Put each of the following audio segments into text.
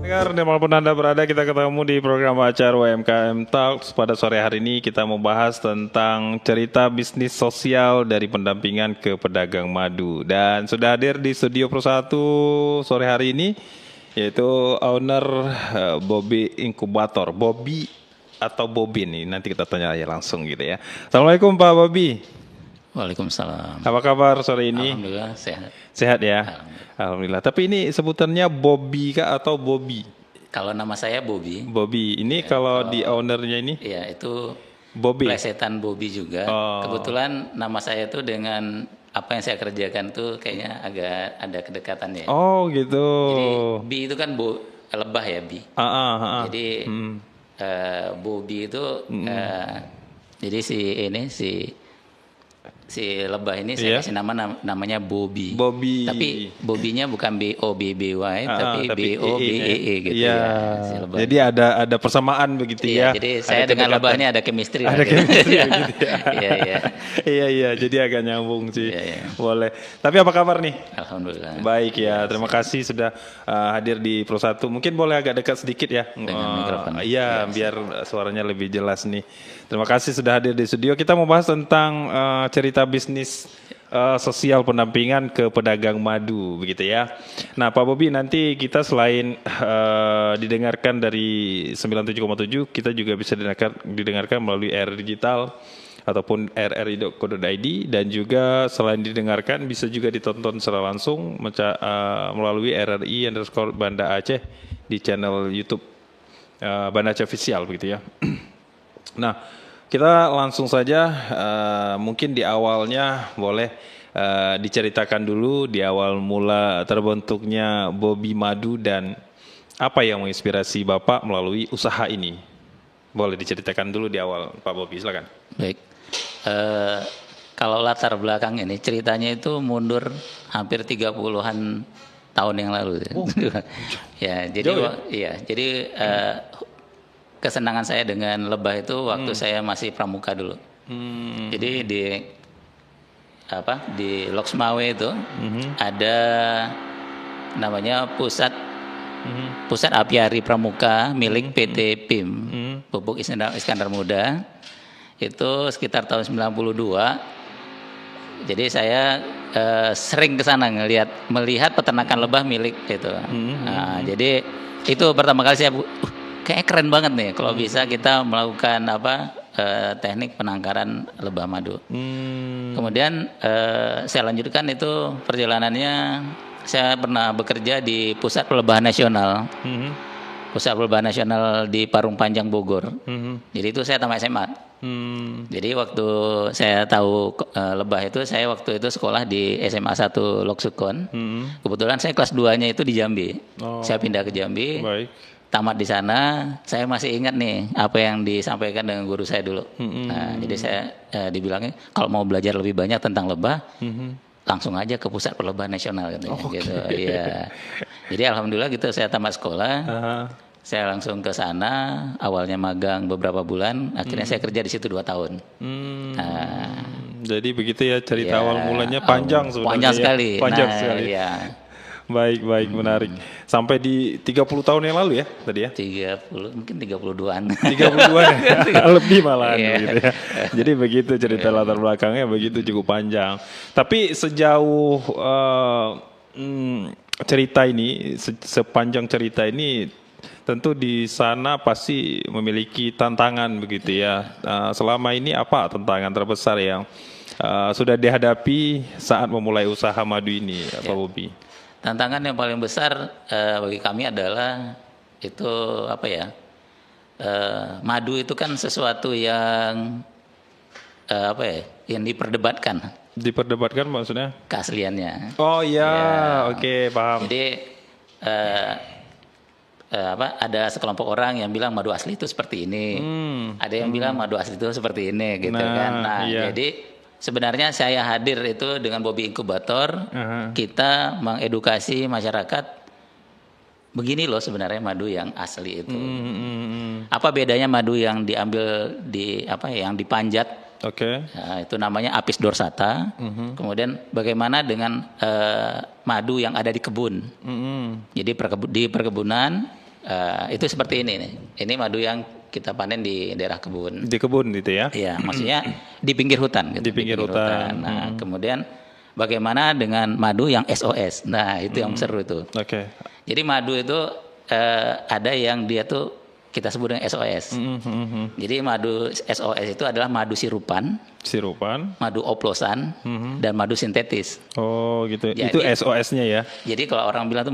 Dengar dimanapun Anda berada, kita ketemu di program acara UMKM Talks. Pada sore hari ini kita membahas tentang cerita bisnis sosial dari pendampingan ke pedagang madu. Dan sudah hadir di studio Pro1 sore hari ini, yaitu owner Bobby Inkubator. Bobby atau Bobby nih, nanti kita tanya aja langsung gitu ya. Assalamualaikum Pak Bobby. Waalaikumsalam. Apa kabar sore ini? Alhamdulillah sehat. Sehat ya? Alhamdulillah. Tapi ini sebutannya Bobby kah atau Bobby? Kalau nama saya Bobby. Bobby. Ini Ya, kalau di ownernya ini? Iya, itu Bobby. plesetan Bobby juga. Oh. Kebetulan nama saya itu dengan apa yang saya kerjakan tuh kayaknya agak ada kedekatannya. Oh gitu. Jadi Bi itu kan lebah ya Bi. Jadi Bobby itu jadi si lebah ini saya kasih namanya Bobby. Bobby. Tapi Bobby-nya bukan BOBBY tapi BOBEE gitu ya. Si lebah. Jadi ada persamaan begitu ya. Jadi saya dengan lebah ini ada chemistry. Ada chemistry begitu ya. Iya. Jadi agak nyambung sih. Iya. Boleh. Tapi apa kabar nih? Alhamdulillah. Baik ya. Terima kasih sudah hadir di Pro1. Mungkin boleh agak dekat sedikit ya. Dengan mikrofon. Iya, biar suaranya lebih jelas nih. Terima kasih sudah hadir di studio. Kita mau bahas tentang cerita bisnis sosial pendampingan ke pedagang madu begitu ya. Nah Pak Bobby, nanti kita selain didengarkan dari 97,7, kita juga bisa didengarkan melalui RRI Digital ataupun rri.co.id, dan juga selain didengarkan bisa juga ditonton secara langsung melalui RRI_Banda Aceh di channel YouTube Banda Aceh Official begitu ya. Nah, kita langsung saja mungkin di awalnya boleh diceritakan dulu di awal mula terbentuknya Bobby Madu dan apa yang menginspirasi Bapak melalui usaha ini. Boleh diceritakan dulu di awal Pak Bobby, silakan. Baik. Kalau latar belakang ini ceritanya itu mundur hampir 30-an tahun yang lalu. Ya, jadi kesenangan saya dengan lebah itu waktu saya masih pramuka dulu. Jadi di Loksmawe itu ada namanya pusat apiari pramuka milik PT PIM, Pupuk Iskandar Muda. Itu sekitar tahun 92. Jadi saya sering ke sana melihat peternakan lebah milik itu. Nah, jadi itu pertama kali saya kayaknya keren banget nih kalau bisa kita melakukan teknik penangkaran lebah madu. Kemudian saya lanjutkan itu perjalanannya, saya pernah bekerja di Pusat Pelebahan Nasional. Pusat Pelebahan Nasional di Parung Panjang Bogor. Jadi itu saya tamat SMA. Jadi waktu saya tahu lebah itu, saya waktu itu sekolah di SMA 1 Loksukon. Kebetulan saya kelas 2-nya itu di Jambi. Saya pindah ke Jambi. Baik. Tamat di sana, saya masih ingat nih apa yang disampaikan dengan guru saya dulu. Nah, jadi saya dibilangnya kalau mau belajar lebih banyak tentang lebah, langsung aja ke Pusat Pelebahan Nasional katanya. Gitu. Iya. Jadi alhamdulillah gitu saya tamat sekolah, saya langsung ke sana. Awalnya magang beberapa bulan, akhirnya saya kerja di situ 2 tahun. Jadi begitu ya cerita awal mulanya, panjang sebenarnya. Panjang sekali. Panjang sekali. Iya. Baik, menarik. Sampai di 30 tahun yang lalu ya tadi ya? 30, mungkin 32-an. 32-an ya? Lebih malahan gitu ya. Jadi begitu cerita latar belakangnya, begitu cukup panjang. Tapi sejauh cerita ini, sepanjang cerita ini, tentu di sana pasti memiliki tantangan begitu ya. Selama ini apa tantangan terbesar yang sudah dihadapi saat memulai usaha madu ini, Pak Bobby? Tantangan yang paling besar bagi kami adalah itu madu itu kan sesuatu yang yang diperdebatkan. Diperdebatkan maksudnya? Keasliannya. Oh iya, oke, paham. Jadi ada sekelompok orang yang bilang madu asli itu seperti ini, ada yang bilang madu asli itu seperti ini, gitu kan. Nah, jadi sebenarnya saya hadir itu dengan Bobby Inkubator, kita mengedukasi masyarakat. Begini loh sebenarnya madu yang asli itu. Apa bedanya madu yang diambil yang dipanjat? Nah, itu namanya Apis dorsata. Kemudian bagaimana dengan madu yang ada di kebun? Jadi di perkebunan Itu seperti ini nih. Ini madu yang kita panen di daerah kebun. Di kebun gitu ya. Iya, maksudnya di pinggir hutan gitu. Di pinggir hutan. Nah, kemudian bagaimana dengan madu yang SOS? Nah, itu yang seru itu. Oke. Jadi madu itu ada yang dia tuh kita sebut dengan SOS. Jadi madu SOS itu adalah madu sirupan, madu oplosan, dan madu sintetis. Oh gitu. Jadi- Itu SOS-nya ya. Jadi kalau orang bilang tuh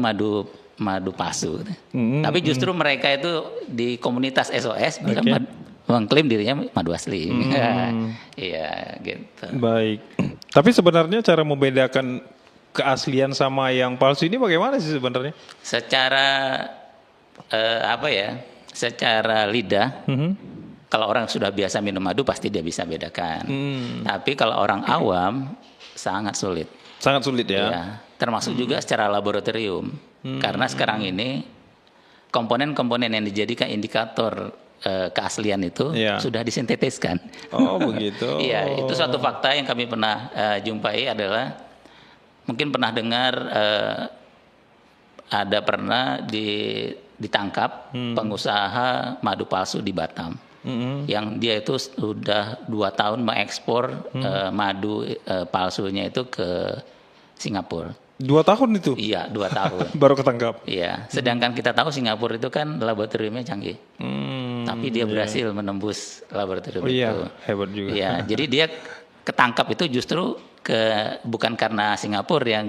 madu palsu. Tapi justru mereka itu di komunitas SOS bilang mengklaim dirinya madu asli. Iya, gitu. Baik. Tapi sebenarnya cara membedakan keaslian sama yang palsu ini bagaimana sih sebenarnya? Secara secara lidah, kalau orang sudah biasa minum madu pasti dia bisa bedakan. Tapi kalau orang awam sangat sulit. Sangat sulit ya. Ya, termasuk juga secara laboratorium. Karena sekarang ini komponen-komponen yang dijadikan indikator keaslian itu Iya. sudah disintetiskan. Oh begitu. Iya, itu suatu fakta yang kami pernah jumpai adalah mungkin pernah dengar ada pernah ditangkap pengusaha madu palsu di Batam. Yang dia itu sudah 2 tahun mengekspor madu palsunya itu ke Singapura. 2 tahun itu Iya, 2 tahun. baru ketangkap. Iya, sedangkan kita tahu Singapura itu kan laboratoriumnya canggih. Tapi dia berhasil menembus laboratorium Oh itu. iya, hebat juga. Iya, jadi dia ketangkap itu justru bukan karena Singapura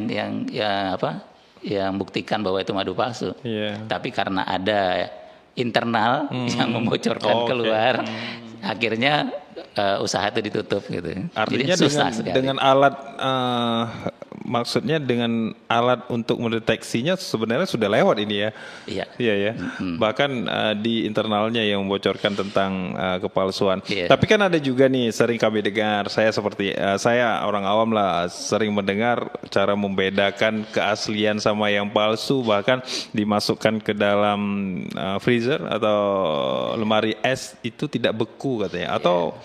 yang buktikan bahwa itu madu palsu. Iya. Tapi karena ada internal yang membocorkan Oh, oke. keluar, akhirnya usaha itu ditutup gitu. Artinya Jadi susah dengan, sekali. dengan alat maksudnya dengan alat untuk mendeteksinya sebenarnya sudah lewat ini ya. Iya. Iya ya. Bahkan di internalnya yang membocorkan tentang kepalsuan. Iya. Tapi kan ada juga nih sering kami dengar, saya orang awam lah sering mendengar cara membedakan keaslian sama yang palsu, bahkan dimasukkan ke dalam freezer atau lemari es itu tidak beku katanya, atau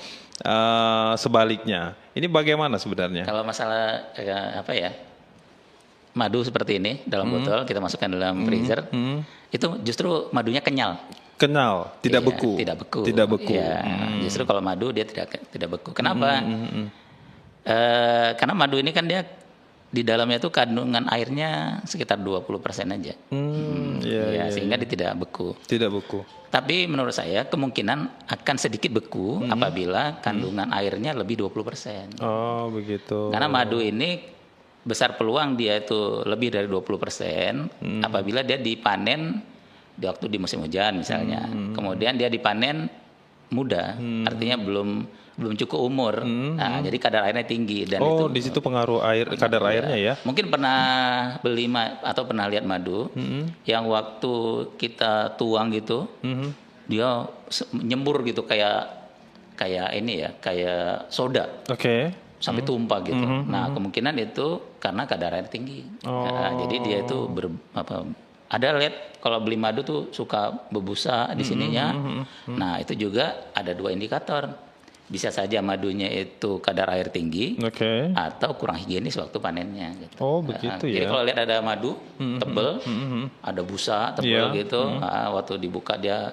sebaliknya. Ini bagaimana sebenarnya? Kalau masalah madu seperti ini dalam botol kita masukkan dalam freezer, itu justru madunya kenyal. Kenyal, tidak Iya, beku. Tidak beku. Tidak beku. Iya, justru kalau madu dia tidak beku. Kenapa? Karena madu ini kan dia di dalamnya itu kandungan airnya sekitar 20% aja. Iya, Sehingga dia tidak beku. tidak beku. Tapi menurut saya kemungkinan akan sedikit beku apabila kandungan airnya lebih 20%. Oh, begitu. Karena madu ini besar peluang dia itu lebih dari 20% apabila dia dipanen di waktu di musim hujan misalnya. Kemudian dia dipanen muda, artinya belum cukup umur. Nah, jadi kadar airnya tinggi dan itu di situ pengaruh kadar airnya ya. mungkin pernah beli atau pernah lihat madu yang waktu kita tuang gitu dia nyembur gitu kayak ini ya, kayak soda Oke. sampai tumpah gitu. Nah, kemungkinan itu karena kadar air tinggi. Nah, jadi dia itu ada lihat kalau beli madu tuh suka berbusa di sininya. Nah, itu juga ada 2 indikator. Bisa saja madunya itu kadar air tinggi Oke. atau kurang higienis waktu panennya gitu. Oh, begitu Jadi ya. kalau lihat ada madu tebel, ada busa tebel Iya. gitu, waktu dibuka dia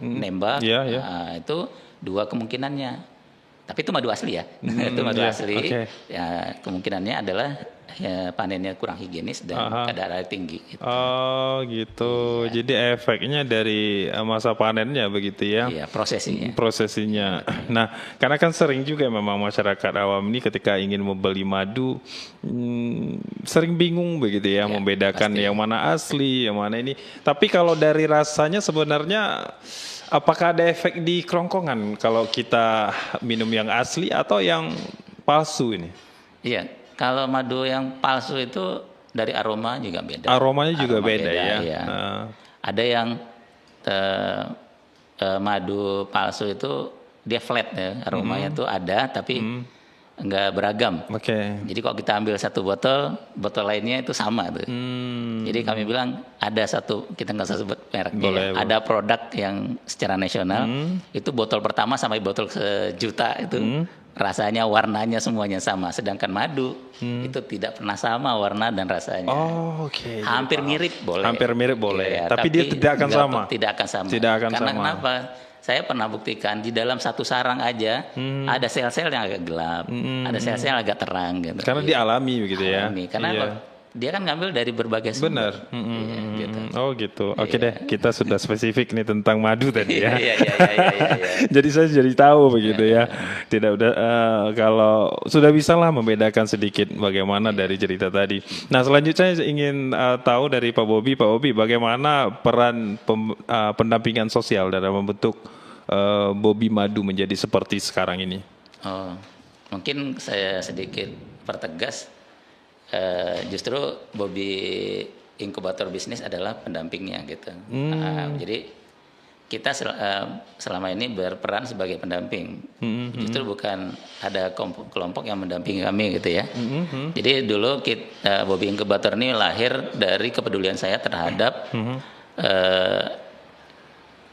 nembak, Iya, iya. Itu 2 kemungkinannya. Tapi itu madu asli ya, itu madu iya, asli. oke. Ya, kemungkinannya adalah panennya kurang higienis dan kadar air tinggi. Gitu. Oh, gitu. Jadi efeknya dari masa panennya begitu ya. Iya, prosesinya. Prosesinya. Nah, karena kan sering juga memang masyarakat awam ini ketika ingin membeli madu sering bingung begitu ya, membedakan yang mana asli, yang mana ini. Tapi kalau dari rasanya sebenarnya apakah ada efek di kerongkongan kalau kita minum yang asli atau yang palsu ini? Iya, kalau madu yang palsu itu dari aroma juga beda. Aromanya juga Aroma beda ya. Iya. Ada yang madu palsu itu dia flat ya, aromanya tuh ada tapi enggak beragam. Oke. Jadi kalau kita ambil satu botol lainnya itu sama tuh. Jadi kami bilang ada satu, kita nggak usah sebut mereknya. Boleh, Ya. Ada produk yang secara nasional itu botol pertama sampai botol sejuta itu rasanya, warnanya semuanya sama. Sedangkan madu itu tidak pernah sama warna dan rasanya. Oh, oke. Hampir mirip boleh. Hampir mirip boleh, Iya, tapi dia tidak akan sama. Tidak akan sama. Tidak akan Karena sama. kenapa? Saya pernah buktikan di dalam satu sarang aja ada sel-sel yang agak gelap, ada sel-sel yang agak terang gitu. Karena dialami begitu ya. Alami. Karena Iya. dia kan ngambil dari berbagai sumber. Benar. Iya, gitu. Oh gitu. Oke deh, kita sudah spesifik nih tentang madu tadi ya. Iya. Jadi saya jadi tahu begitu ya. Tidak udah kalau sudah bisa lah membedakan sedikit bagaimana dari cerita tadi. Nah selanjutnya saya ingin tahu dari Pak Bobi, bagaimana peran pendampingan sosial dalam membentuk Bobi Madu menjadi seperti sekarang ini. Oh, mungkin saya sedikit pertegas. Justru Bobi inkubator bisnis adalah pendampingnya gitu. Jadi kita selama ini berperan sebagai pendamping. Justru bukan ada kelompok yang mendampingi kami gitu ya. Jadi dulu Bobi inkubator ini lahir dari kepedulian saya terhadap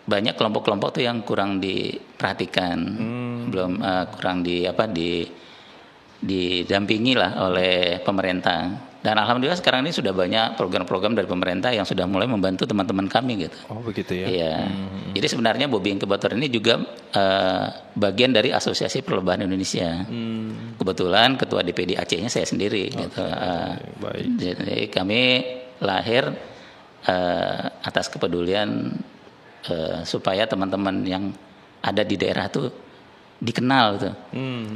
banyak kelompok-kelompok tuh yang kurang diperhatikan, belum kurang didampingi lah oleh pemerintah. Dan alhamdulillah sekarang ini sudah banyak program-program dari pemerintah yang sudah mulai membantu teman-teman kami gitu. Oh begitu ya. Iya. Jadi sebenarnya Bobi Inkubator ini juga bagian dari Asosiasi Perlobahan Indonesia. Kebetulan ketua DPD Aceh-nya saya sendiri gitu. Baik. Jadi kami lahir atas kepedulian supaya teman-teman yang ada di daerah tuh dikenal gitu,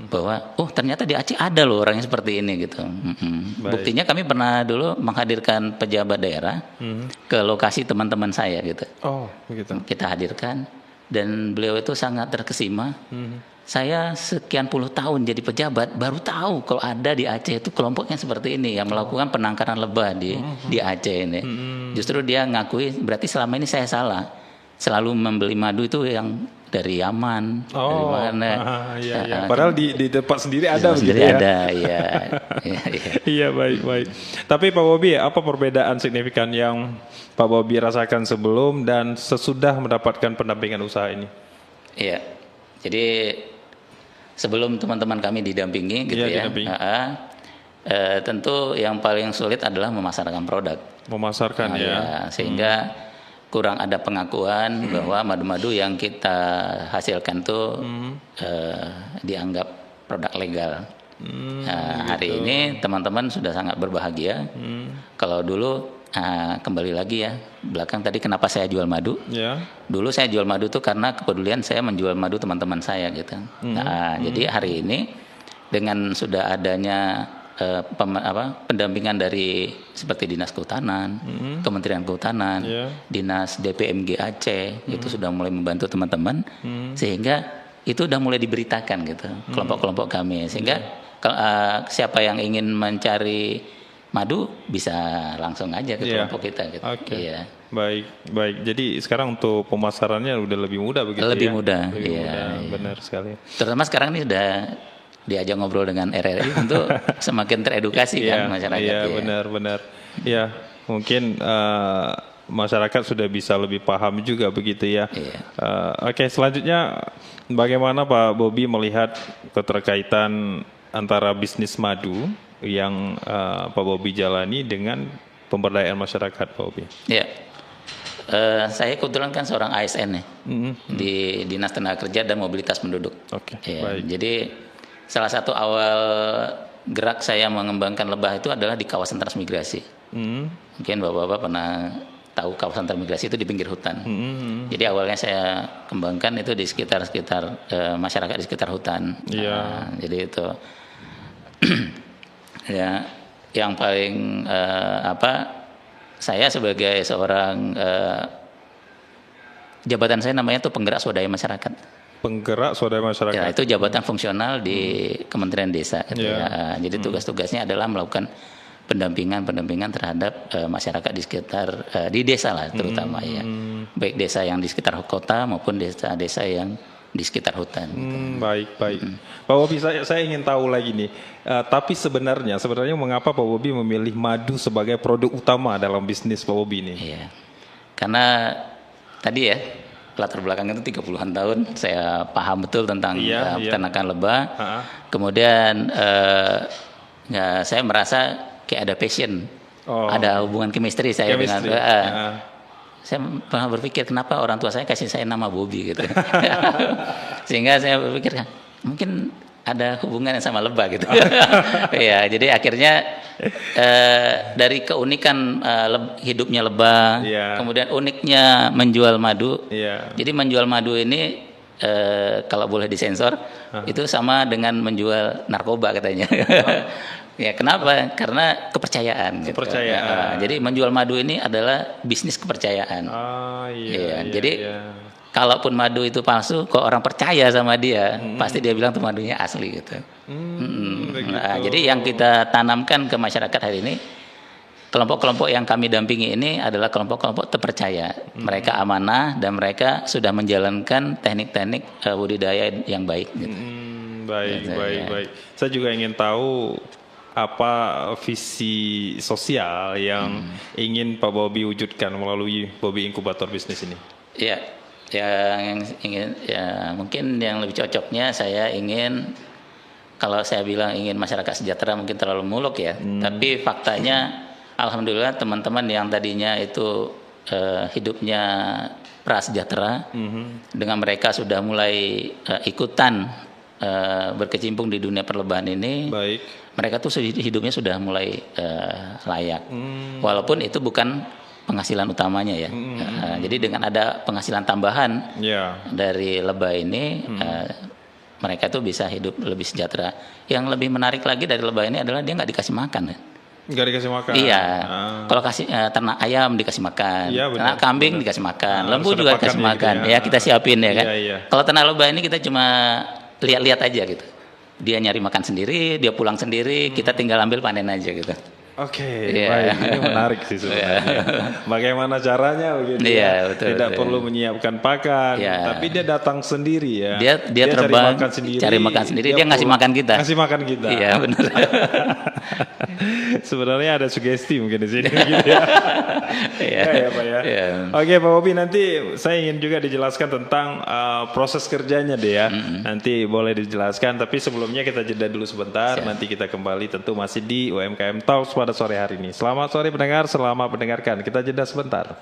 bahwa ternyata di Aceh ada loh orang yang seperti ini gitu. Buktinya kami pernah dulu menghadirkan pejabat daerah ke lokasi teman-teman saya gitu. Oh begitu. Kita hadirkan dan beliau itu sangat terkesima. Saya sekian puluh tahun jadi pejabat baru tahu kalau ada di Aceh itu kelompoknya seperti ini yang melakukan penangkaran lebah di Aceh ini. Justru dia ngakui berarti selama ini saya salah. Selalu membeli madu itu yang dari Yaman, dari mana? Iya. Padahal di tempat sendiri ada begitu sendiri ya. ada, iya. Iya baik. Tapi Pak Bobi, apa perbedaan signifikan yang Pak Bobi rasakan sebelum dan sesudah mendapatkan pendampingan usaha ini? Iya. Jadi sebelum teman-teman kami didampingi gitu ya. Tentu yang paling sulit adalah memasarkan produk. Memasarkan ya. Sehingga kurang ada pengakuan bahwa madu-madu yang kita hasilkan tuh dianggap produk legal. Hari ini teman-teman sudah sangat berbahagia. Kalau dulu kembali lagi ya belakang tadi kenapa saya jual madu? Dulu saya jual madu tuh karena kepedulian saya menjual madu teman-teman saya gitu. Jadi hari ini dengan sudah adanya pendampingan dari seperti Dinas Kehutanan, Kementerian Kehutanan, Dinas DPMG Aceh itu sudah mulai membantu teman-teman sehingga itu sudah mulai diberitakan gitu kelompok-kelompok kami sehingga siapa yang ingin mencari madu bisa langsung aja ke kelompok kita gitu. Iya. Baik. Jadi sekarang untuk pemasarannya udah lebih mudah begitu ya? Lebih mudah. Benar sekali. Terutama sekarang ini sudah diajak ngobrol dengan RRI untuk semakin teredukasi kan masyarakat. Iya benar. Ya mungkin masyarakat sudah bisa lebih paham juga begitu ya. Oke, selanjutnya bagaimana Pak Bobi melihat keterkaitan antara bisnis madu yang Pak Bobi jalani dengan pemberdayaan masyarakat Pak Bobi? Iya. Saya kebetulan kan seorang ASN nih di Dinas Tenaga Kerja dan Mobilitas Penduduk. Baik. Jadi salah satu awal gerak saya mengembangkan lebah itu adalah di kawasan transmigrasi. Mungkin bapak-bapak pernah tahu kawasan transmigrasi itu di pinggir hutan. Jadi awalnya saya kembangkan itu di sekitar masyarakat di sekitar hutan. Jadi itu ya yang paling saya sebagai seorang jabatan saya namanya tuh penggerak swadaya masyarakat. Penggerak swadaya masyarakat. Ya, itu jabatan fungsional di Kementerian Desa. Gitu ya. Jadi tugas-tugasnya adalah melakukan pendampingan terhadap masyarakat di sekitar di desa lah terutama ya. Baik desa yang di sekitar kota maupun desa-desa yang di sekitar hutan. Baik. Pak Bobi, saya ingin tahu lagi nih. Tapi sebenarnya mengapa Pak Bobi memilih madu sebagai produk utama dalam bisnis Pak Bobi ini? Iya. Karena tadi ya latar belakang itu 30-an tahun, saya paham betul tentang peternakan lebah. Kemudian ya, saya merasa kayak ada passion, ada hubungan chemistry saya dengan. Saya pernah berpikir kenapa orang tua saya kasih saya nama Bobby gitu. Sehingga saya berpikir mungkin ada hubungannya sama lebah gitu. Ya, jadi akhirnya dari keunikan hidupnya lebah, kemudian uniknya menjual madu. Jadi menjual madu ini kalau boleh disensor itu sama dengan menjual narkoba katanya. Ya, kenapa? Karena kepercayaan. Kepercayaan. Jadi menjual madu ini adalah bisnis kepercayaan. Jadi kalaupun madu itu palsu, kok orang percaya sama dia, pasti dia bilang tuh madunya asli gitu. Jadi yang kita tanamkan ke masyarakat hari ini, kelompok-kelompok yang kami dampingi ini adalah kelompok-kelompok terpercaya. Mereka amanah dan mereka sudah menjalankan teknik-teknik budidaya yang baik. Gitu. Baik. Saya juga ingin tahu apa visi sosial yang ingin Pak Bobby wujudkan melalui Bobby Inkubator Bisnis ini? Ya, yang ingin mungkin yang lebih cocoknya saya ingin, kalau saya bilang ingin masyarakat sejahtera mungkin terlalu muluk ya. Tapi faktanya alhamdulillah teman-teman yang tadinya itu hidupnya prasejahtera, dengan mereka sudah mulai ikutan berkecimpung di dunia perlebahan ini. Mereka tuh hidupnya sudah mulai layak, walaupun itu bukan penghasilan utamanya ya. Jadi dengan ada penghasilan tambahan dari lebah ini, mereka tuh bisa hidup lebih sejahtera. Yang lebih menarik lagi dari lebah ini adalah dia nggak dikasih makan. Nggak dikasih makan? Iya. Kalau kasih ternak ayam dikasih makan, ternak kambing dikasih makan, lembu juga dikasih makan. Ya kita siapin ya kan. Kalau ternak lebah ini kita cuma lihat-lihat aja gitu. Dia nyari makan sendiri, dia pulang sendiri, kita tinggal ambil panen aja gitu. Baik. Ini menarik sih sebenarnya. Bagaimana caranya begitu betul, tidak perlu menyiapkan pakan, tapi dia datang sendiri ya. Dia terbang, cari makan sendiri, dia ngasih makan kita. Ngasih makan kita. Iya, benar. Sebenarnya ada sugesti mungkin di sini gitu ya. Pak ya. Oke, Pak Bobby, nanti saya ingin juga dijelaskan tentang proses kerjanya deh ya. Nanti boleh dijelaskan, tapi sebelumnya kita jeda dulu sebentar. Nanti kita kembali tentu masih di UMKM Talks pada sore hari ini. Selamat sore pendengar, selamat mendengarkan. Kita jeda sebentar.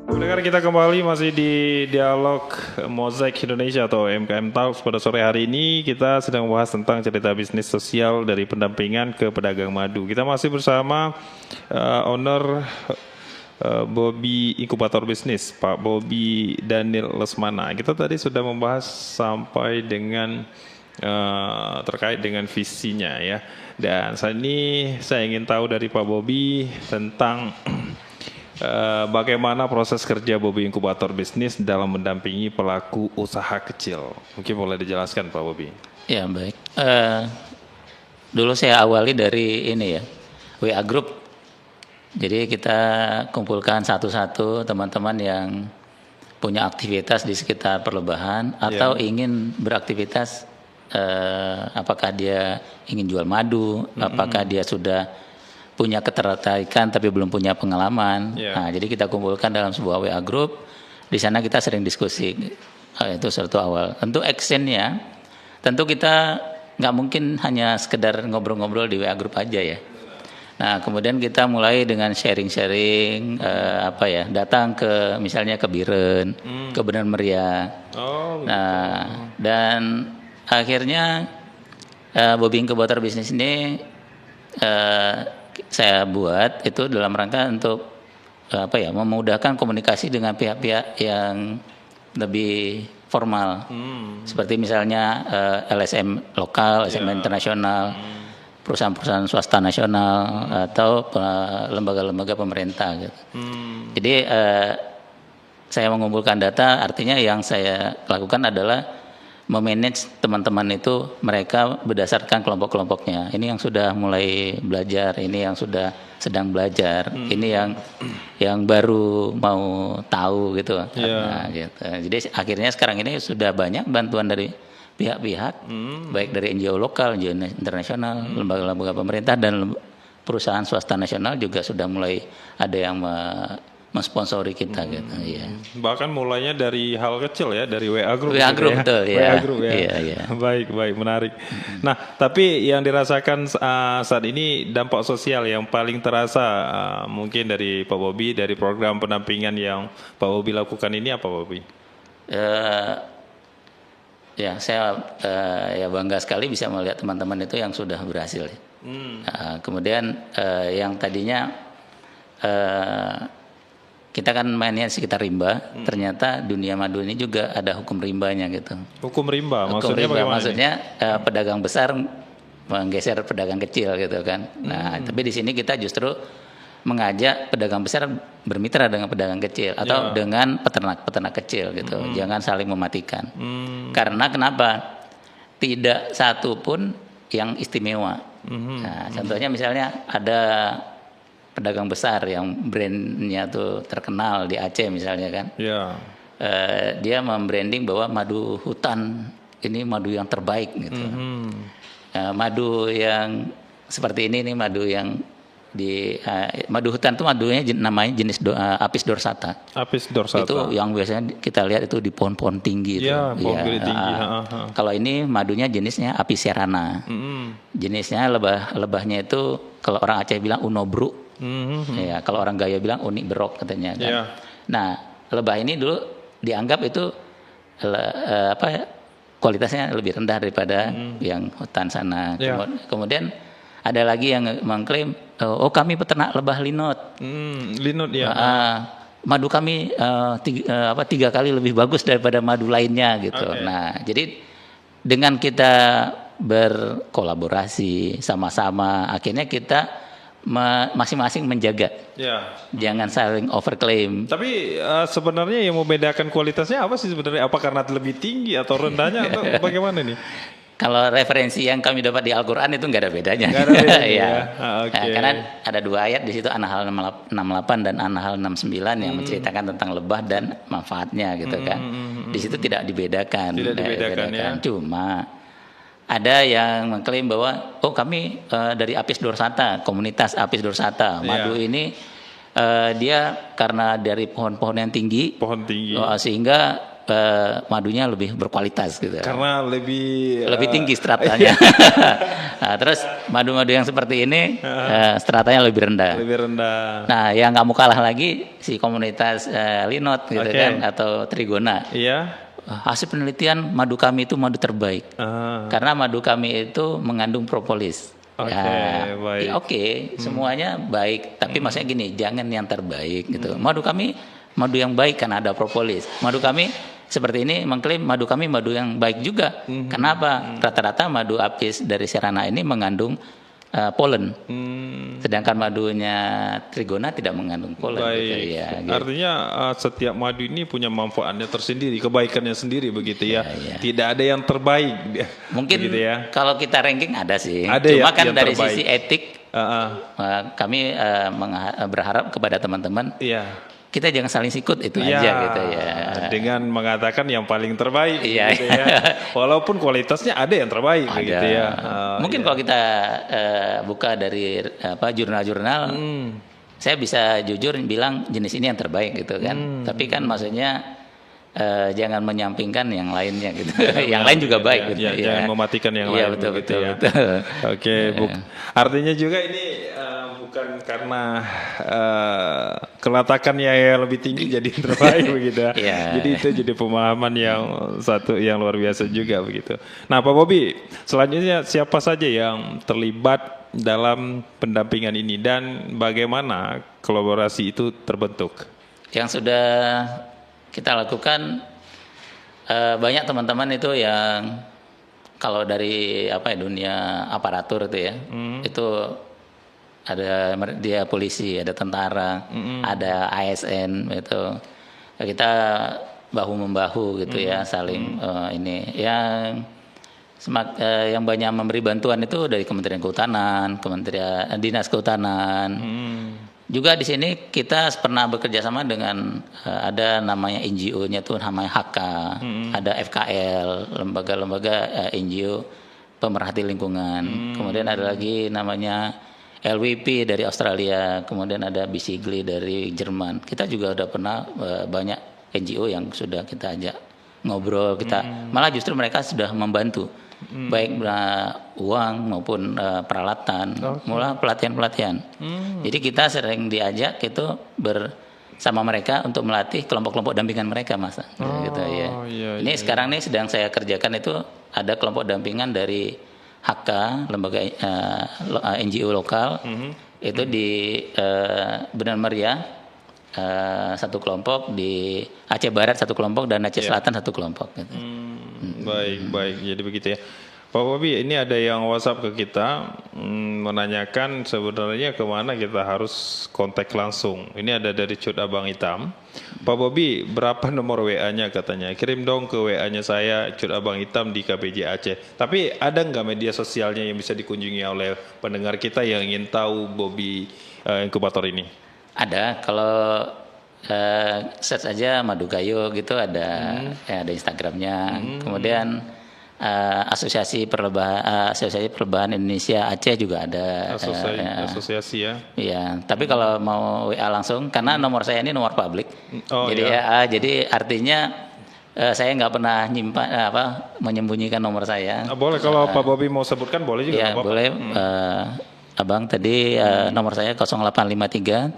Pendengar, kita kembali masih di dialog Mozaik Indonesia atau UMKM Talks. Pada sore hari ini kita sedang membahas tentang cerita bisnis sosial dari pendampingan ke pedagang madu. Kita masih bersama owner Bobby Inkubator Bisnis, Pak Bobby Daniel Lesmana. Kita tadi sudah membahas sampai dengan terkait dengan visinya ya. Dan saat ini saya ingin tahu dari Pak Bobby tentang bagaimana proses kerja Bobby Inkubator Bisnis dalam mendampingi pelaku usaha kecil. Mungkin boleh dijelaskan Pak Bobby. Ya, baik. Dulu saya awali dari ini ya, WA Group. Jadi kita kumpulkan satu-satu teman-teman yang punya aktivitas di sekitar perlebahan atau ingin beraktivitas, apakah dia ingin jual madu, apakah dia sudah punya ketertarikan tapi belum punya pengalaman. Nah, jadi kita kumpulkan dalam sebuah WA group. Di sana kita sering diskusi. Itu satu awal. Tentu actionnya, tentu kita nggak mungkin hanya sekedar ngobrol-ngobrol di WA group aja ya. Nah, kemudian kita mulai dengan sharing-sharing, datang ke misalnya ke Biren, ke Benar Meriah. Nah, dan akhirnya Bobby Inkubator Bisnis ini saya buat itu dalam rangka untuk memudahkan komunikasi dengan pihak-pihak yang lebih formal, seperti misalnya LSM lokal, LSM internasional. Perusahaan-perusahaan swasta nasional atau lembaga-lembaga pemerintah gitu. Jadi saya mengumpulkan data, artinya yang saya lakukan adalah memanage teman-teman itu, mereka berdasarkan kelompok-kelompoknya. Ini yang sudah mulai belajar, ini yang sudah sedang belajar, ini yang baru mau tahu gitu. Nah, gitu. Jadi akhirnya sekarang ini sudah banyak bantuan dari pihak-pihak, baik dari NGO lokal, NGO internasional, lembaga-lembaga pemerintah dan perusahaan swasta nasional juga sudah mulai ada yang mensponsori kita gitu ya. Bahkan mulainya dari hal kecil ya, dari WA Group. WA Group, betul, ya. WA Group ya. Iya. Baik, menarik. Nah, tapi yang dirasakan saat ini dampak sosial yang paling terasa mungkin dari Pak Bobi, dari program pendampingan yang Pak Bobi lakukan ini apa, Pak Bobi? Ya, saya ya bangga sekali bisa melihat teman-teman itu yang sudah berhasil. Kemudian yang tadinya kita kan mainnya sekitar rimba, ternyata dunia madu ini juga ada hukum rimbanya gitu. Hukum rimba, Hukum maksudnya rimba bagaimana? maksudnya pedagang besar menggeser pedagang kecil gitu kan. Nah, tapi di sini kita justru mengajak pedagang besar bermitra dengan pedagang kecil atau dengan peternak-peternak kecil gitu. Jangan saling mematikan. Karena kenapa? Tidak satu pun yang istimewa. Nah, contohnya misalnya ada pedagang besar yang brandnya tuh terkenal di Aceh misalnya kan. Ya. Dia membranding bahwa madu hutan ini madu yang terbaik gitu. Madu yang seperti ini nih madu yang di madu hutan tuh madunya namanya jenis Apis dorsata. Apis dorsata. Itu yang biasanya kita lihat itu di pohon-pohon tinggi itu. Iya, pohon tinggi. Kalau ini madunya jenisnya Apis serrana. Jenisnya lebahnya itu kalau orang Aceh bilang unobru. Ya, kalau orang Gaya bilang unik berok katanya kan. Yeah. Nah, lebah ini dulu dianggap itu kualitasnya lebih rendah daripada yang hutan sana. Yeah. Kemudian ada lagi yang mengklaim, oh kami peternak lebah linot. Linot ya. Madu kami 3 kali lebih bagus daripada madu lainnya gitu. Okay. Nah, jadi dengan kita berkolaborasi sama-sama, akhirnya kita masing-masing menjaga, jangan saling overclaim. Tapi sebenarnya yang membedakan kualitasnya apa sih sebenarnya? Apa karena lebih tinggi atau rendahnya atau bagaimana nih? Kalau referensi yang kami dapat di Al-Quran itu nggak ada bedanya. Nggak ada bedanya, ya. Okay. Nah, karena ada 2 ayat di situ, An-Nahl 68 dan An-Nahl 69 yang menceritakan tentang lebah dan manfaatnya gitu kan. Di situ tidak dibedakan. Tidak dibedakan ya. Cuma ada yang mengklaim bahwa kami dari Apis dorsata, komunitas Apis dorsata. Madu ini dia karena dari pohon-pohon yang tinggi, sehingga madunya lebih berkualitas gitu. Karena lebih tinggi stratanya. Nah, terus madu-madu yang seperti ini stratanya lebih rendah. Lebih rendah. Nah, yang kamu kalah lagi si komunitas linot gitu kan atau trigona. Iya. Hasil penelitian madu kami itu madu terbaik. Karena madu kami itu mengandung propolis. Baik. Semuanya baik, tapi maksudnya gini, jangan yang terbaik gitu. Madu kami madu yang baik karena ada propolis. Madu kami seperti ini mengklaim madu kami madu yang baik juga. Kenapa? Rata-rata madu Apis dari serrana ini mengandung polen. Sedangkan madunya trigona tidak mengandung polen. Baik. Gitu, ya, gitu. Artinya setiap madu ini punya manfaatnya tersendiri, kebaikannya sendiri begitu ya. Tidak ada yang terbaik. Mungkin begitu ya. kalau kita ranking ada sih. Ada Cuma kan yang dari terbaik. sisi etik kami berharap kepada teman-teman. Kita jangan saling sikut itu aja gitu ya. Dengan mengatakan yang paling terbaik gitu ya. Walaupun kualitasnya ada yang terbaik gitu ya. Mungkin kalau kita buka dari jurnal-jurnal, saya bisa jujur bilang jenis ini yang terbaik gitu kan. Tapi kan maksudnya jangan menyampingkan yang lainnya gitu. Yang lain juga baik gitu. Jangan mematikan yang lain. Betul. Oke, artinya juga ini bukan karena kelatakannya yang lebih tinggi jadi terbaik begitu. Jadi itu jadi pemahaman yang satu yang luar biasa juga begitu. Nah, Pak Bobi, selanjutnya siapa saja yang terlibat dalam pendampingan ini dan bagaimana kolaborasi itu terbentuk? Yang sudah kita lakukan banyak teman-teman itu yang kalau dari dunia aparatur itu ya, itu ada dia polisi, ada tentara, ada ASN itu. Kita bahu membahu gitu ya, saling ini yang banyak memberi bantuan itu dari Kementerian Kehutanan, Kementerian Dinas Kehutanan. Juga di sini kita pernah bekerja sama dengan ada namanya NGO-nya tuh namanya HK, ada FKL, lembaga-lembaga NGO pemerhati lingkungan. Kemudian ada lagi namanya LWP dari Australia, kemudian ada Bisigli dari Jerman. Kita juga udah pernah banyak NGO yang sudah kita ajak ngobrol, malah justru mereka sudah membantu, baik uang maupun peralatan, malah pelatihan-pelatihan. Jadi kita sering diajak itu bersama mereka untuk melatih kelompok-kelompok dampingan mereka, Mas. Gitu ya. Ini sekarang nih sedang saya kerjakan itu ada kelompok dampingan dari HK, lembaga NGO lokal, itu di Benar Meriah satu kelompok, di Aceh Barat satu kelompok, dan Aceh Selatan satu kelompok. Gitu. Baik. Jadi begitu ya. Pak Bobi, ini ada yang WhatsApp ke kita menanyakan sebenarnya kemana kita harus kontak langsung. Ini ada dari Cut Abang Hitam. Pak Bobi, berapa nomor WA-nya katanya? Kirim dong ke WA-nya saya, Cut Abang Hitam di KPJ Aceh. Tapi ada nggak media sosialnya yang bisa dikunjungi oleh pendengar kita yang ingin tahu Bobi Inkubator ini? Ada, kalau search aja Madu Gayo gitu ada, ada Instagramnya. Kemudian Asosiasi Perlebahan Indonesia Aceh juga ada. Asosiasi ya. Iya, tapi kalau mau WA langsung, karena nomor saya ini nomor publik. Jadi artinya saya nggak pernah nyimpan menyembunyikan nomor saya. Boleh kalau Pak Bobi mau sebutkan boleh juga. Ya boleh. Abang tadi nomor saya 0853 7050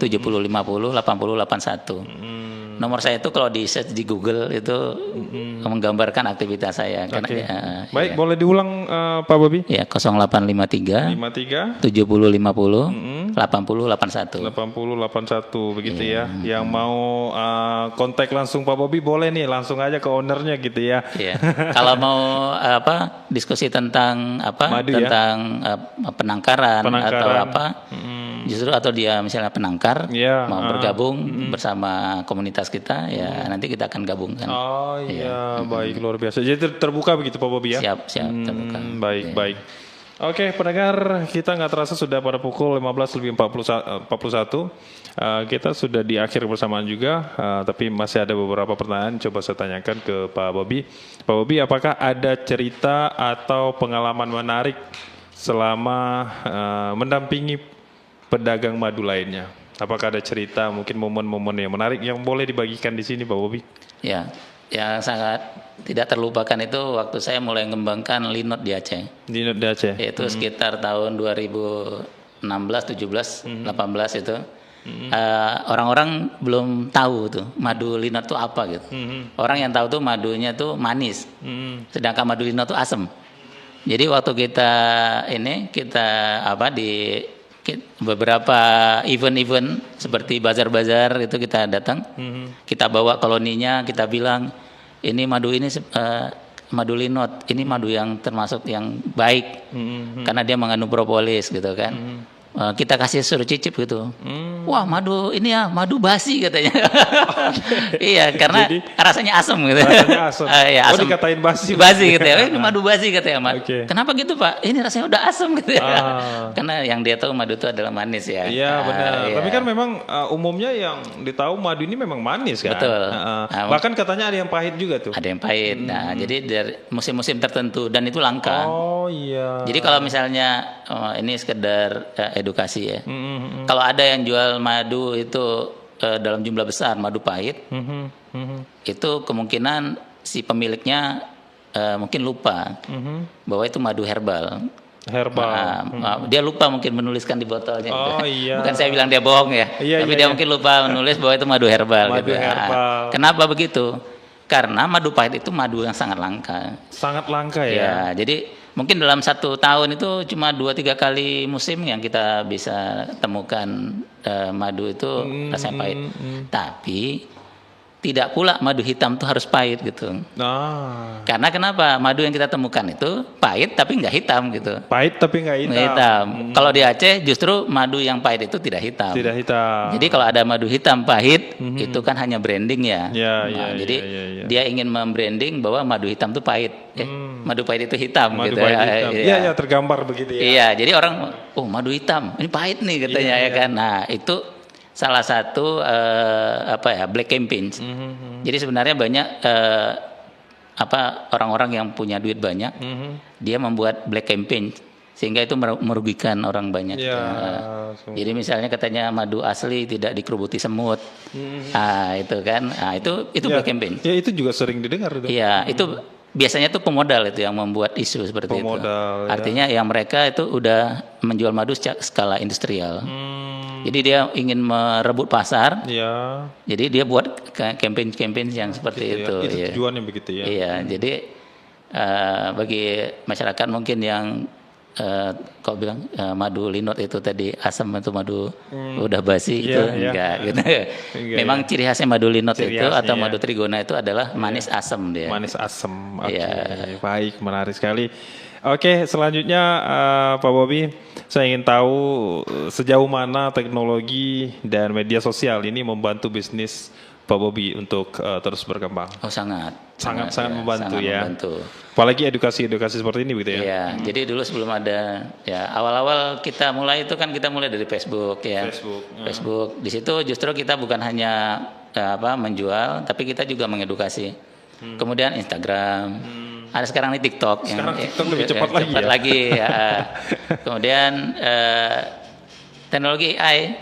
8081. Nomor saya itu kalau di search di Google itu menggambarkan aktivitas saya. Baik, boleh diulang Pak Bobi? Ya, 0853 7050 8081. 8081 begitu ya. Yang mau kontak langsung Pak Bobi boleh nih, langsung aja ke ownernya gitu ya. Iya. Kalau mau diskusi tentang Madu, tentang penangkaran atau justru atau dia misalnya penangkar mau bergabung bersama komunitas kita, ya nanti kita akan gabungkan. Baik, luar biasa. Jadi terbuka begitu Pak Bobi ya? Siap terbuka. Baik. Oke, pendengar, kita nggak terasa sudah pada pukul 15.41. Kita sudah di akhir bersamaan juga, tapi masih ada beberapa pertanyaan coba saya tanyakan ke Pak Bobi. Pak Bobi, apakah ada cerita atau pengalaman menarik selama mendampingi pedagang madu lainnya? Apakah ada cerita, mungkin momen-momen yang menarik yang boleh dibagikan di sini, Pak Bobi? Ya, yang sangat tidak terlupakan itu waktu saya mulai mengembangkan linot di Aceh. Linot di Aceh. Itu sekitar tahun 2016, 17, 18 itu. Orang-orang belum tahu tuh madu linot itu apa gitu. Orang yang tahu tuh madunya tuh manis. Sedangkan madu linot tuh asam. Jadi waktu kita di beberapa event-event seperti bazar-bazar itu kita datang, kita bawa koloninya, kita bilang ini madu madu linot, ini madu yang termasuk yang baik karena dia mengandung propolis gitu kan. Kita kasih suruh cicip gitu. Wah, madu ini ya, madu basi katanya. Iya, karena jadi, rasanya asam gitu. Rasanya asam. Asam. Dikatain basi. Basi gitu ya. Ini madu basi katanya, Kenapa gitu, Pak? Ini rasanya udah asam gitu ya. Karena yang dia tahu madu itu adalah manis ya. Iya, benar. Tapi kan memang umumnya yang ditahu madu ini memang manis kan. Betul. Bahkan katanya ada yang pahit juga tuh. Ada yang pahit. Nah, jadi dari musim-musim tertentu dan itu langka. Oh iya. Jadi kalau misalnya ini sekedar edukasi ya. Kalau ada yang jual madu itu dalam jumlah besar, madu pahit, itu kemungkinan si pemiliknya mungkin lupa bahwa itu madu herbal. Dia lupa mungkin menuliskan di botolnya. Iya. Bukan saya bilang dia bohong ya, tapi dia mungkin lupa menulis bahwa itu madu herbal. Madu herbal. Kenapa begitu? Karena madu pahit itu madu yang sangat langka. Sangat langka ya. Jadi mungkin dalam 1 tahun itu cuma 2-3 kali musim yang kita bisa temukan madu itu rasanya pahit. Tapi tidak pula madu hitam itu harus pahit gitu. Karena kenapa? Madu yang kita temukan itu pahit tapi nggak hitam gitu. Pahit tapi nggak hitam. Kalau di Aceh justru madu yang pahit itu tidak hitam. Tidak hitam. Jadi kalau ada madu hitam pahit itu kan hanya branding ya. Jadi dia ingin membranding bahwa madu hitam itu pahit. Madu pahit itu hitam madu gitu. Iya, tergambar begitu ya. Iya, jadi orang madu hitam ini pahit nih katanya ya kan. Nah, itu salah satu black campaign. Jadi sebenarnya banyak orang-orang yang punya duit banyak, dia membuat black campaign sehingga itu merugikan orang banyak. Ya, Jadi misalnya katanya madu asli tidak dikerubuti semut, itu kan, itu ya, black campaign. ya itu juga sering didengar itu. Iya, itu biasanya tuh pemodal itu yang membuat isu seperti Pemodal, itu. Artinya yang mereka itu udah menjual madu secara skala industrial. Jadi dia ingin merebut pasar. Ya. Jadi dia buat campaign-campaign yang seperti itu. Itu Ya. tujuannya begitu ya. Iya, jadi bagi masyarakat mungkin yang kau bilang madu linot itu tadi asam itu madu udah basi itu enggak gitu. Memang ciri khasnya madu linot itu atau madu trigona itu adalah manis asam dia. Manis asam. Oke, baik, menarik sekali. Oke, selanjutnya Pak Bobi, saya ingin tahu sejauh mana teknologi dan media sosial ini membantu bisnis Pak Bobi untuk terus berkembang. Oh sangat membantu sangat ya. Membantu. Apalagi edukasi seperti ini begitu ya. Iya, jadi dulu sebelum ada ya awal-awal kita mulai itu kan kita mulai dari Facebook ya. Facebook. Di situ justru kita bukan hanya menjual, tapi kita juga mengedukasi. Kemudian Instagram. Ada sekarang nih TikTok. Sekarang TikTok lebih cepat lagi ya. Kemudian teknologi AI.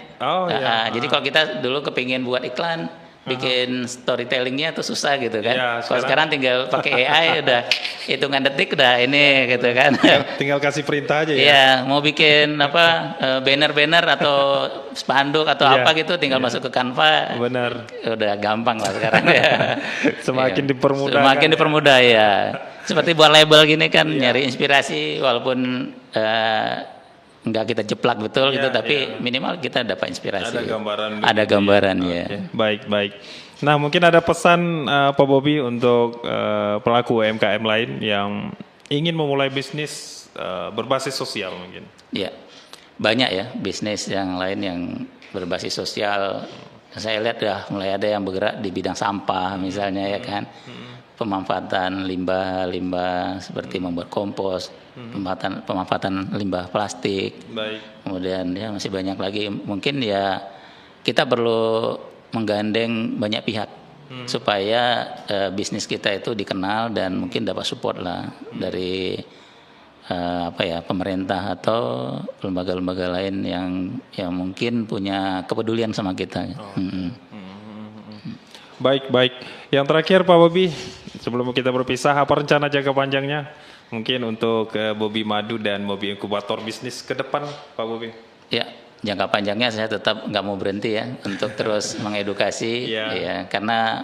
Jadi kalau kita dulu kepingin buat iklan, bikin storytellingnya tuh susah gitu kan. Ya, kalau sekarang tinggal pakai AI udah hitungan detik udah ini gitu kan. Tinggal kasih perintah aja ya. Iya, mau bikin banner-banner atau spanduk atau apa gitu tinggal masuk ke Canva. Benar. Udah gampang lah sekarang ya. Semakin dipermudah. Semakin dipermudah ya. Seperti buat label gini kan nyari inspirasi walaupun enggak kita jeplak betul gitu, tapi minimal kita dapat inspirasi. Ada gambaran. Ada gambaran ya. Baik. Nah, mungkin ada pesan Pak Bobi untuk pelaku UMKM lain yang ingin memulai bisnis berbasis sosial mungkin. Ya, banyak ya bisnis yang lain yang berbasis sosial. Saya lihat mulai ada yang bergerak di bidang sampah misalnya ya kan. Pemanfaatan limbah seperti membuat kompos, pemanfaatan limbah plastik. Baik. Kemudian ya masih banyak lagi. Mungkin ya kita perlu menggandeng banyak pihak supaya bisnis kita itu dikenal dan mungkin dapat support lah dari pemerintah atau lembaga-lembaga lain yang mungkin punya kepedulian sama kita. Baik. Yang terakhir Pak Bobi, sebelum kita berpisah, apa rencana jangka panjangnya? Mungkin untuk Bobi Madu dan Bobi Inkubator Bisnis ke depan, Pak Bobi? Ya, jangka panjangnya saya tetap nggak mau berhenti ya untuk terus mengedukasi, ya karena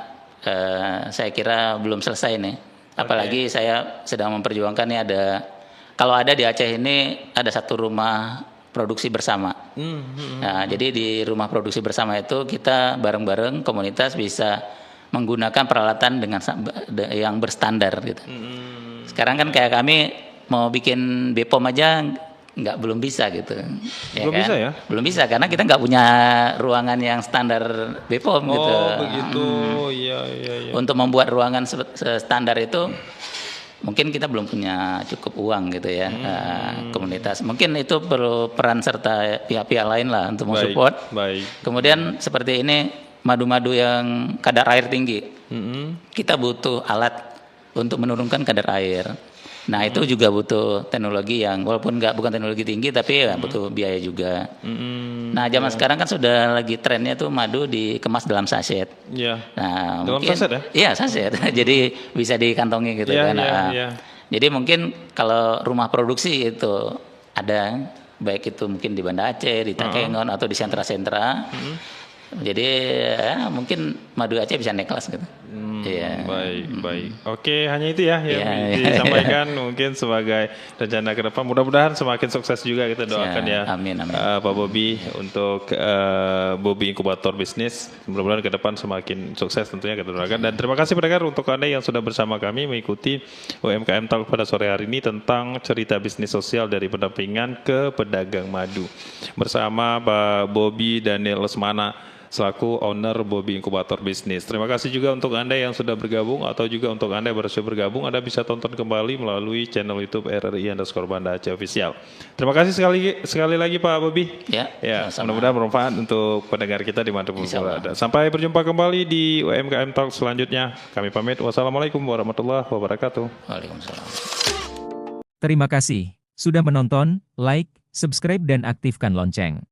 saya kira belum selesai nih. Apalagi saya sedang memperjuangkan nih kalau ada di Aceh ini ada satu rumah produksi bersama. Nah, jadi di rumah produksi bersama itu kita bareng-bareng komunitas bisa menggunakan peralatan dengan yang berstandar gitu. Sekarang kan kayak kami mau bikin BPOM aja belum bisa gitu. Belum bisa ya? Belum bisa karena kita nggak punya ruangan yang standar BPOM gitu. Oh begitu, iya. Untuk membuat ruangan standar itu mungkin kita belum punya cukup uang gitu ya, komunitas. Mungkin itu perlu peran serta pihak-pihak lain lah untuk mensupport. Baik. Kemudian seperti ini madu-madu yang kadar air tinggi, kita butuh alat untuk menurunkan kadar air. Nah itu juga butuh teknologi yang walaupun bukan teknologi tinggi tapi butuh biaya juga. Nah zaman sekarang kan sudah lagi trennya tuh madu dikemas dalam saset. Iya. Nah dalam mungkin, saset ya? Iya saset. Jadi bisa dikantongi gitu kan. Iya. Jadi mungkin kalau rumah produksi itu ada, baik itu mungkin di Banda Aceh, di Takengon atau di sentra-sentra. Jadi mungkin madu Aceh bisa naik kelas gitu. Baik. Oke, hanya itu ya yang disampaikan mungkin sebagai rencana ke depan. Mudah-mudahan semakin sukses juga kita doakan ya. Amin. Pak Bobi untuk Bobi Inkubator Bisnis. Mudah-mudahan ke depan semakin sukses tentunya kita doakan. Dan terima kasih pendengar untuk Anda yang sudah bersama kami mengikuti UMKM Talk pada sore hari ini tentang cerita bisnis sosial dari pendampingan ke pedagang madu. Bersama Pak Bobi Daniel Lesmana selaku owner Bobi Inkubator Bisnis. Terima kasih juga untuk Anda yang sudah bergabung atau juga untuk Anda yang baru saja bergabung, Anda bisa tonton kembali melalui channel YouTube RRI_Banda Aceh Official. Terima kasih sekali lagi Pak Bobi. Ya mudah-mudahan bermanfaat untuk pendengar kita dimanapun berada. Sampai berjumpa kembali di UMKM Talk selanjutnya. Kami pamit. Wassalamualaikum warahmatullahi wabarakatuh. Waalaikumsalam. Terima kasih Sudah menonton, like, subscribe dan aktifkan lonceng.